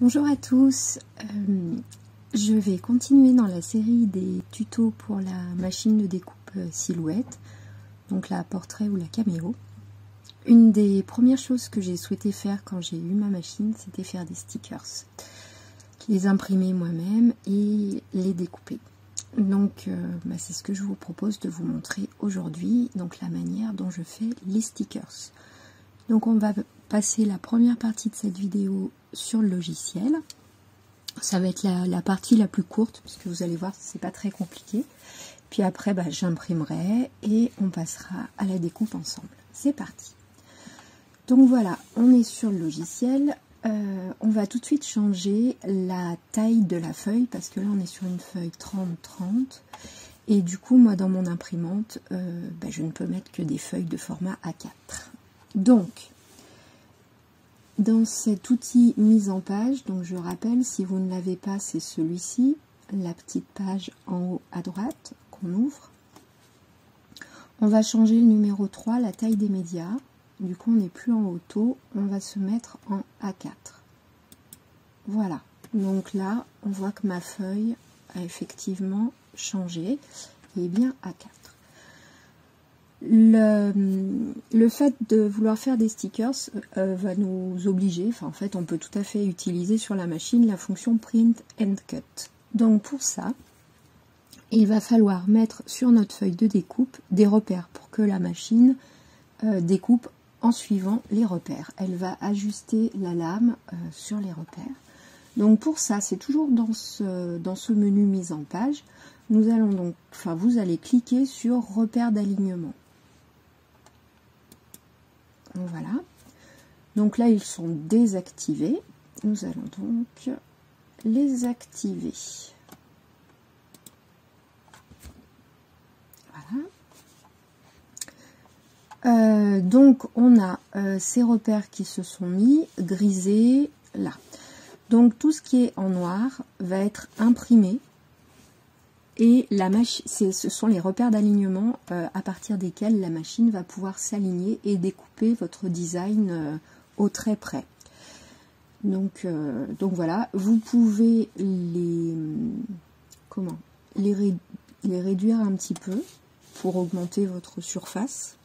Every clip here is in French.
Bonjour à tous, je vais continuer dans la série des tutos pour la machine de découpe silhouette, donc la portrait ou la caméo. Une des premières choses que j'ai souhaité faire quand j'ai eu ma machine, c'était faire des stickers, les imprimer moi-même et les découper. Donc c'est ce que je vous propose de vous montrer aujourd'hui, donc la manière dont je fais les stickers. Donc on va passer la première partie de cette vidéo sur le logiciel. Ça va être la partie la plus courte, puisque vous allez voir, c'est pas très compliqué. Puis après, j'imprimerai et on passera à la découpe ensemble. C'est parti. Donc voilà, on est sur le logiciel. On va tout de suite changer la taille de la feuille, parce que là on est sur une feuille 30-30. Et du coup, moi dans mon imprimante, je ne peux mettre que des feuilles de format A4. Donc, dans cet outil mise en page, donc je rappelle, si vous ne l'avez pas, c'est celui-ci, la petite page en haut à droite qu'on ouvre. On va changer le numéro 3, la taille des médias. Du coup, on n'est plus en auto, on va se mettre en A4. Voilà, donc là, on voit que ma feuille a effectivement changé et est bien A4. Le fait de vouloir faire des stickers va nous obliger, en fait on peut tout à fait utiliser sur la machine la fonction print and cut. Donc pour ça, il va falloir mettre sur notre feuille de découpe des repères pour que la machine découpe en suivant les repères. Elle va ajuster la lame sur les repères. Donc pour ça, c'est toujours dans ce menu mise en page, nous allons donc, vous allez cliquer sur repères d'alignement. Voilà, donc là ils sont désactivés, nous allons donc les activer. Voilà. Donc on a ces repères qui se sont mis grisés là. Donc tout ce qui est en noir va être imprimé. Et la machine, ce sont les repères d'alignement à partir desquels la machine va pouvoir s'aligner et découper votre design au trait près. Donc voilà, vous pouvez les réduire un petit peu pour augmenter votre surface.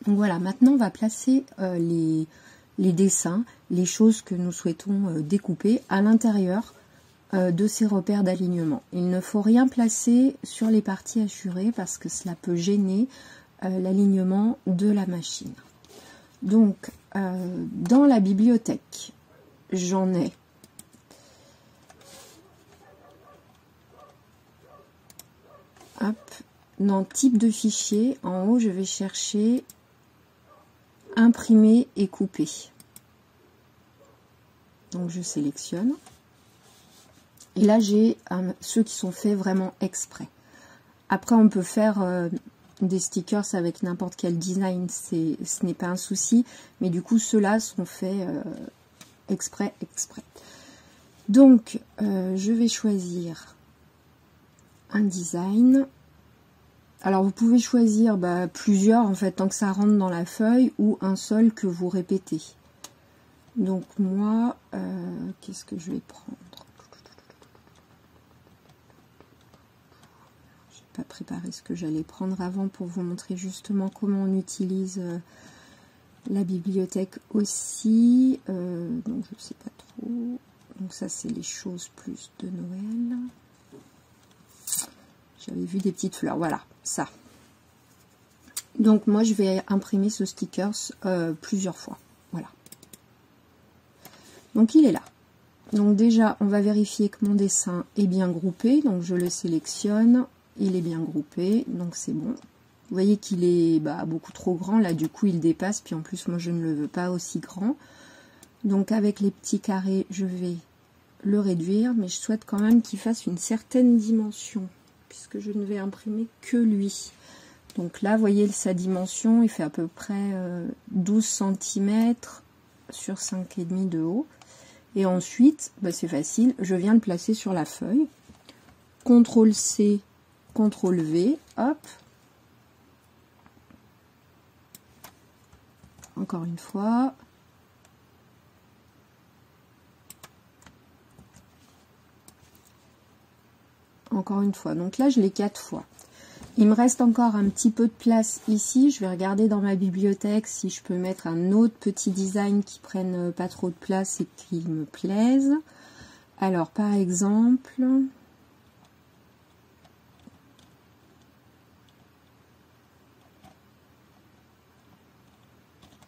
Donc voilà, maintenant on va placer les dessins, les choses que nous souhaitons découper à l'intérieur de ces repères d'alignement. Il ne faut rien placer sur les parties hachurées parce que cela peut gêner l'alignement de la machine. Donc, dans la bibliothèque, j'en ai dans type de fichier, en haut, je vais chercher imprimer et couper. Donc, je sélectionne. Et là, j'ai ceux qui sont faits vraiment exprès. Après, on peut faire des stickers avec n'importe quel design, ce n'est pas un souci. Mais du coup, ceux-là sont faits exprès. Donc, je vais choisir un design. Alors, vous pouvez choisir plusieurs, en fait, tant que ça rentre dans la feuille, ou un seul que vous répétez. Donc, moi, qu'est-ce que je vais prendre ? Pas préparé ce que j'allais prendre avant pour vous montrer justement comment on utilise la bibliothèque aussi. Donc je sais pas trop. Donc ça c'est les choses plus de Noël. J'avais vu des petites fleurs. Voilà, ça. Donc moi je vais imprimer ce stickers plusieurs fois. Voilà. Donc il est là. Donc déjà on va vérifier que mon dessin est bien groupé. Donc je le sélectionne. Il est bien groupé, donc c'est bon. Vous voyez qu'il est beaucoup trop grand, là du coup il dépasse, puis en plus moi je ne le veux pas aussi grand. Donc avec les petits carrés, je vais le réduire, mais je souhaite quand même qu'il fasse une certaine dimension, puisque je ne vais imprimer que lui. Donc là, vous voyez sa dimension, il fait à peu près 12 cm sur 5,5 de haut. Et ensuite, c'est facile, je viens le placer sur la feuille. CTRL-C, CTRL-V, hop. Encore une fois. encore une fois. Donc là, je l'ai 4 fois. Il me reste encore un petit peu de place ici. Je vais regarder dans ma bibliothèque si je peux mettre un autre petit design qui prenne pas trop de place et qui me plaise. Alors, par exemple...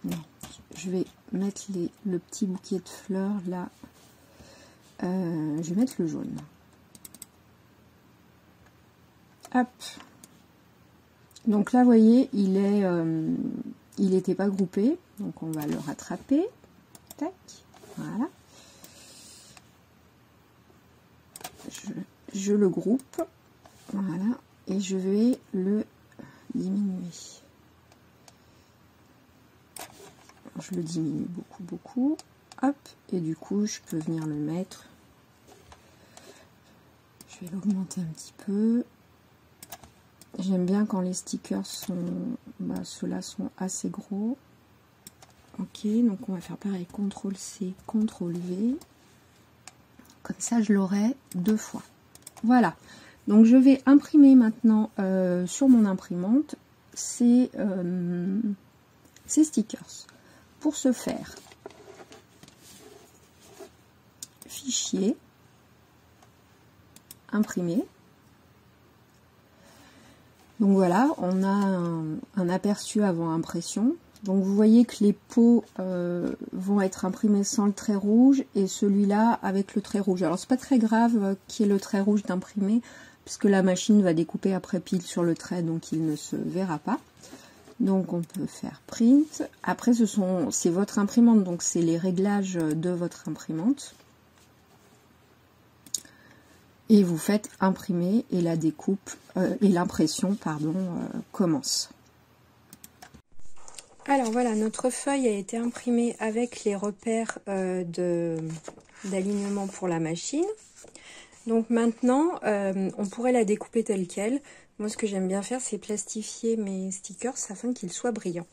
Non, je vais mettre le petit bouquet de fleurs là. Je vais mettre le jaune. Hop. Donc là, vous voyez, il n'était pas groupé. Donc on va le rattraper. Tac. Voilà. Je le groupe. Voilà. Et je vais le diminuer. Je le diminue beaucoup. Hop. Et du coup, je peux venir le mettre. Je vais l'augmenter un petit peu. J'aime bien quand les stickers sont... ceux-là sont assez gros. Ok, donc on va faire pareil. CTRL-C, CTRL-V. Comme ça, je l'aurai 2 fois. Voilà. Donc, je vais imprimer maintenant sur mon imprimante ces stickers. Pour ce faire, fichier, imprimer. Donc voilà, on a un aperçu avant impression. Donc vous voyez que les pots vont être imprimés sans le trait rouge et celui-là avec le trait rouge. Alors c'est pas très grave qu'il y ait le trait rouge d'imprimé puisque la machine va découper après pile sur le trait, donc il ne se verra pas. Donc on peut faire print. Après c'est votre imprimante, donc c'est les réglages de votre imprimante. Et vous faites imprimer et la découpe et l'impression commence. Alors voilà, notre feuille a été imprimée avec les repères d'alignement pour la machine. Donc maintenant, on pourrait la découper telle quelle. Moi, ce que j'aime bien faire, c'est plastifier mes stickers afin qu'ils soient brillants.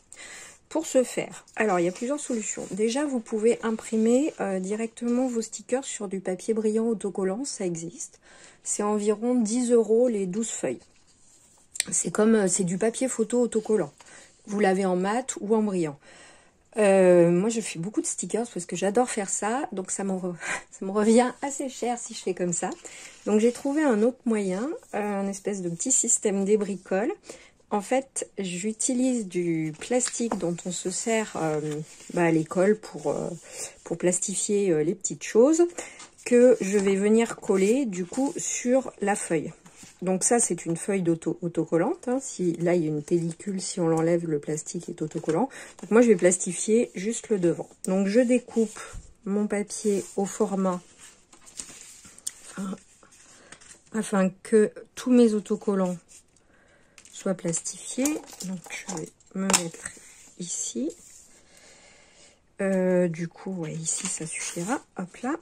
Pour ce faire, alors il y a plusieurs solutions. Déjà, vous pouvez imprimer directement vos stickers sur du papier brillant autocollant, ça existe. C'est environ 10 € les 12 feuilles. C'est du papier photo autocollant. Vous l'avez en mat ou en brillant. Moi, je fais beaucoup de stickers parce que j'adore faire ça. Donc, ça me revient assez cher si je fais comme ça. Donc, j'ai trouvé un autre moyen, un espèce de petit système débricole. En fait, j'utilise du plastique dont on se sert à l'école pour plastifier les petites choses que je vais venir coller du coup sur la feuille. Donc ça, c'est une feuille autocollante. Hein. Là, il y a une pellicule, si on l'enlève, le plastique est autocollant. Donc moi, je vais plastifier juste le devant. Donc je découpe mon papier au format afin que tous mes autocollants soient plastifiés. Donc je vais me mettre ici. Du coup, ouais, ici, ça suffira. Hop là.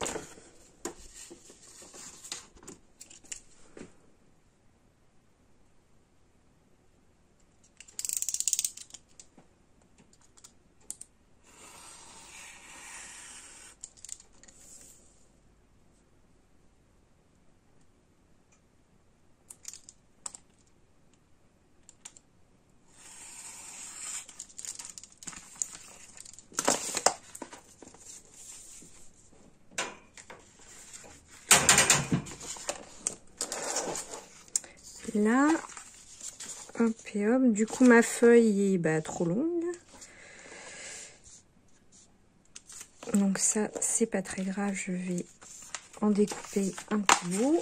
Là, hop et hop, du coup ma feuille est trop longue. Donc ça, c'est pas très grave, je vais en découper un petit bout.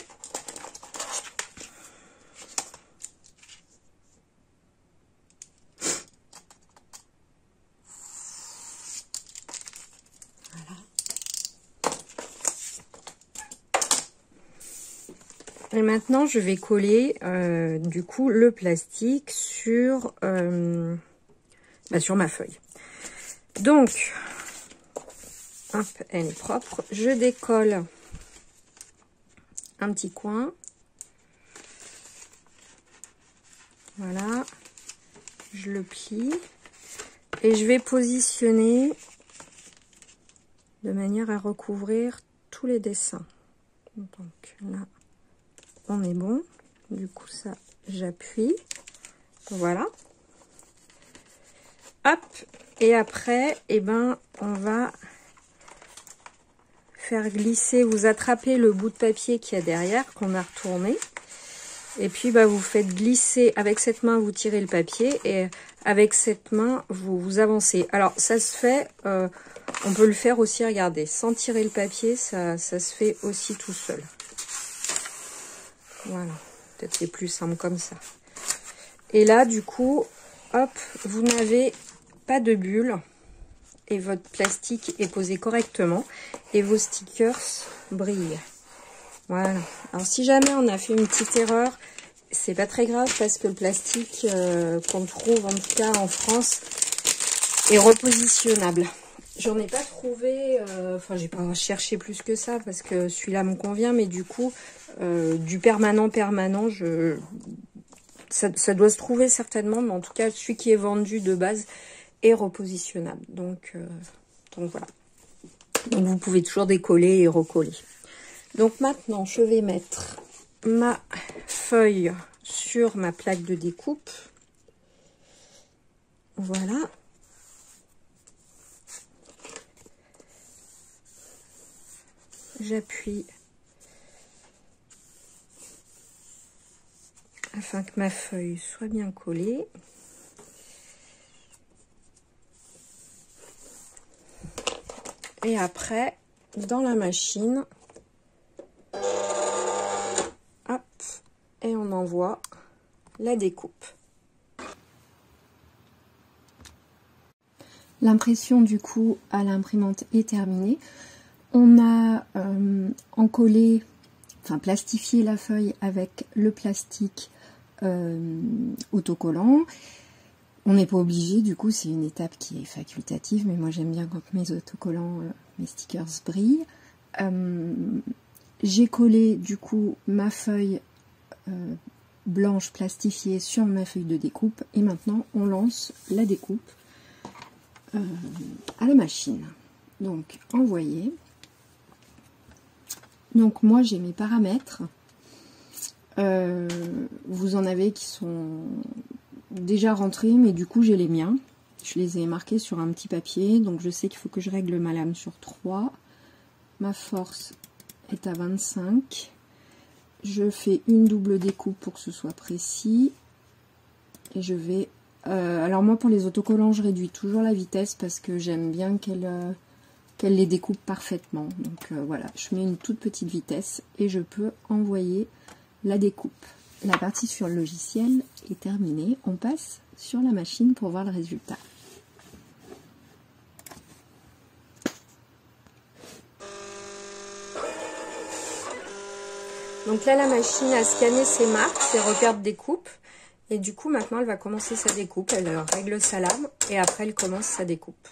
Voilà. Et maintenant, je vais coller du coup le plastique sur ma feuille. Donc, hop, elle est propre. Je décolle un petit coin. Voilà. Je le plie. Et je vais positionner de manière à recouvrir tous les dessins. Donc là. on est bon. Du coup, ça, j'appuie. Voilà. Hop. Et après, eh ben, on va faire glisser, vous attrapez le bout de papier qu'il y a derrière, qu'on a retourné. Et puis, bah, vous faites glisser, avec cette main, vous tirez le papier. Et avec cette main, vous avancez. Alors, ça se fait, on peut le faire aussi, regardez, sans tirer le papier, ça se fait aussi tout seul. Voilà. Peut-être c'est plus simple comme ça. Et là, du coup, hop, vous n'avez pas de bulle. Et votre plastique est posé correctement. Et vos stickers brillent. Voilà. Alors, si jamais on a fait une petite erreur, c'est pas très grave parce que le plastique qu'on trouve, en tout cas en France, est repositionnable. J'en ai pas trouvé, enfin, j'ai pas cherché plus que ça parce que celui-là me convient, mais du coup, du permanent, ça doit se trouver certainement, mais en tout cas, celui qui est vendu de base est repositionnable. Donc voilà. Donc vous pouvez toujours décoller et recoller. Donc maintenant, je vais mettre ma feuille sur ma plaque de découpe. Voilà. J'appuie afin que ma feuille soit bien collée. Et après, dans la machine, hop, et on envoie la découpe. L'impression du coup à l'imprimante est terminée. On a encollé, enfin plastifié la feuille avec le plastique autocollant. On n'est pas obligé, du coup c'est une étape qui est facultative, mais moi j'aime bien quand mes autocollants, mes stickers brillent. J'ai collé du coup ma feuille blanche plastifiée sur ma feuille de découpe et maintenant on lance la découpe à la machine. Donc envoyer. Donc moi j'ai mes paramètres. Vous en avez qui sont déjà rentrés, mais du coup j'ai les miens. Je les ai marqués sur un petit papier. Donc je sais qu'il faut que je règle ma lame sur 3. Ma force est à 25. Je fais une double découpe pour que ce soit précis. Et je vais... alors moi pour les autocollants je réduis toujours la vitesse parce que j'aime bien qu'elle les découpe parfaitement. Donc voilà, je mets une toute petite vitesse et je peux envoyer la découpe. La partie sur le logiciel est terminée. On passe sur la machine pour voir le résultat. Donc là, la machine a scanné ses marques, ses repères de découpe. Et du coup, maintenant, elle va commencer sa découpe. Elle règle sa lame et après, elle commence sa découpe.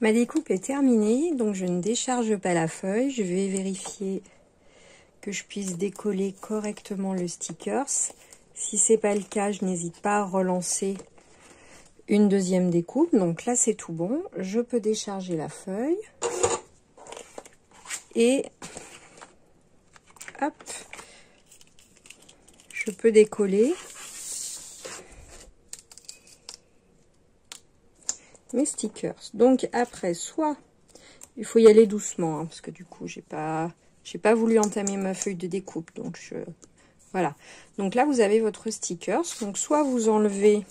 Ma découpe est terminée, donc je ne décharge pas la feuille. Je vais vérifier que je puisse décoller correctement le sticker. Si ce n'est pas le cas, je n'hésite pas à relancer une deuxième découpe. Donc là, c'est tout bon. Je peux décharger la feuille. Et hop, je peux décoller mes stickers. Donc après, soit il faut y aller doucement, hein, parce que du coup j'ai pas voulu entamer ma feuille de découpe, donc voilà. Donc là vous avez votre stickers. Donc soit vous enlevez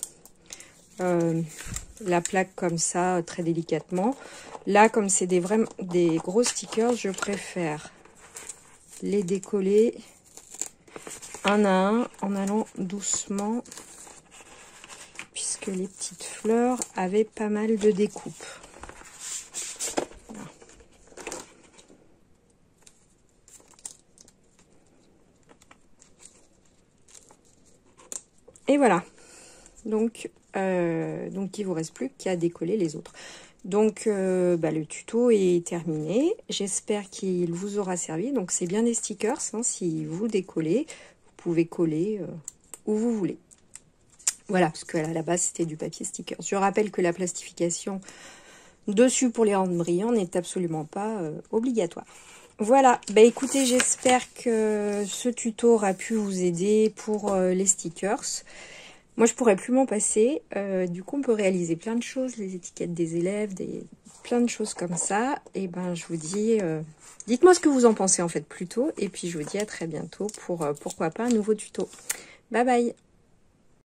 la plaque comme ça très délicatement. Là comme c'est des gros stickers, je préfère les décoller un à un en allant doucement, puisque les petites fleurs avaient pas mal de découpes. Voilà. Et voilà. Donc il vous reste plus qu'à décoller les autres. Donc le tuto est terminé. J'espère qu'il vous aura servi. Donc c'est bien des stickers, hein, si vous décollez, vous pouvez coller où vous voulez. Voilà, parce qu'à la base, c'était du papier sticker. Je rappelle que la plastification dessus pour les rendre brillants n'est absolument pas obligatoire. Voilà, bah écoutez, j'espère que ce tuto aura pu vous aider pour les stickers. Moi, je pourrais plus m'en passer. Du coup, on peut réaliser plein de choses, les étiquettes des élèves, plein de choses comme ça. Et ben, je vous dis, dites-moi ce que vous en pensez en fait plutôt. Et puis, je vous dis à très bientôt pour pourquoi pas un nouveau tuto. Bye bye!